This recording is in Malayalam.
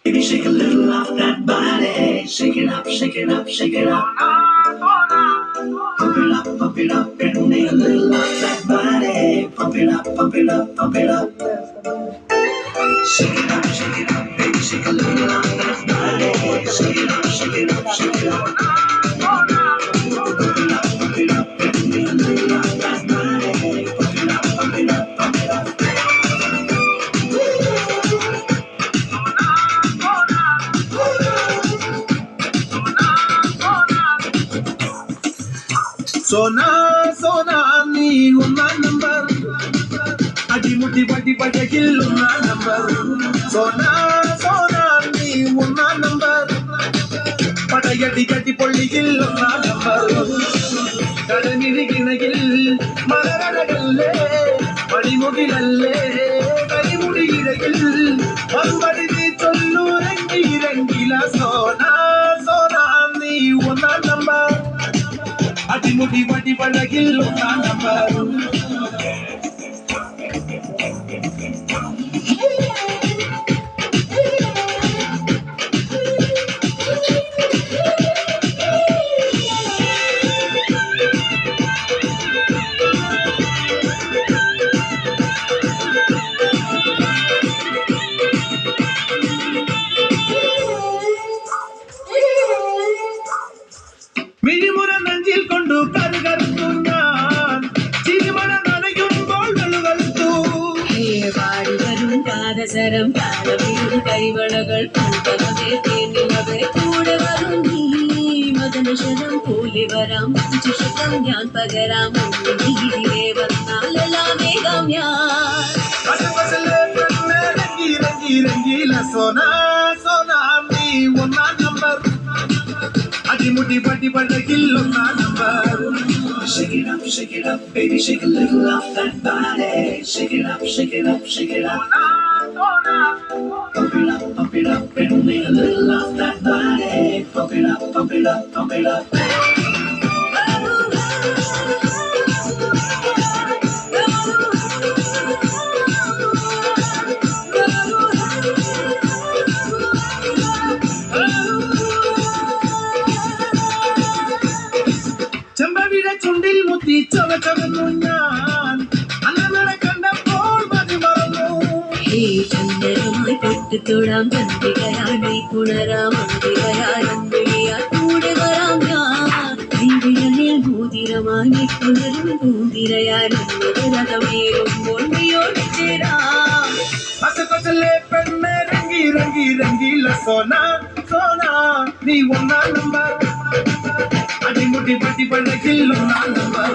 Baby, shake a little off that body. Shake it up, shake it up, shake it up. Pump it up, and make a little off that body. Pump it up, pump it up, pump it up. Shake it up, baby, shake a little off that body. Shake it up, shake it up, shake it up. Pump it up, and make a little off that body. Pump it up, pump it up, pump it up. सोना सोना नी उन्ना नंबर अजी मुट्ठी पटी पटकिल उन्ना नंबर सोना सोना नी उन्ना नंबर पटयटी कटी पल्लिकिल उन्ना नंबर കടമിരികിണകിൽ മലരടകല്ലേ പടിമുകിലല്ലേ കരിമുടിയിഴകിൽ മറുപടി നീ ചൊല്ലു രംഗിരംഗില സോന സോന നീ ഒന്നാം നമ്പർ അടിമുടി വടി പഴകിൽ ഒന്നാം നമ്പർ മിഴിമുറ നെഞ്ചിൽ കൊണ്ടു കരുകരുത്തു ഞാൻ ചിരിമണ നനയുമ്പോൾ വെളുകരുത്തു പാടി വരും പാദസരം പാടവീരും കൈവളകൾ പൂത്തമതേ തേന്നിമതേ കൂടെ വരും നീ മദനശരം പോലെ വരാം ചുഷകം ഞാൻ പകരാം നീതിരെ വന്നാലെല്ലാം വേഗം ഞാൻ രംഗീല സോന സോന നീ ഒന്നാം നമ്പർ അടിമുടി പട്ടി പഴകിൽ ഒന്നാം number Shake it up, baby, shake a little off that body. Shake it up, shake it up, shake it up. Pump it up, and make a little off that body. Pump it up, pump it up, pump it up. ചെമ്പവിഴ ചുണ്ടിൽ മുത്തി ചവച്ചവന്നു ഞാൻ അന്നലെ കണ്ടപ്പോൾ മതി മറന്നു ചന്ദനമായി തൊട്ടുതൊടാം ചന്ദ്രികയായി പുണരാം അന്തികയാൽ കൂടെ വരാം ഞാൻ ദീപികളിൽ ഭൂതിരമായി പുണരും ഭൂതിരയാൽ രഥമേറുമ്പോൾ നീയോട് ചേരാം അസകസലെ പെണ്ണെ രംഗീല സോന സോന നീ ഒന്നാം നമ്പർ അടിമുടി പട്ടി പഴകിൽ ഒന്നാം നമ്പർ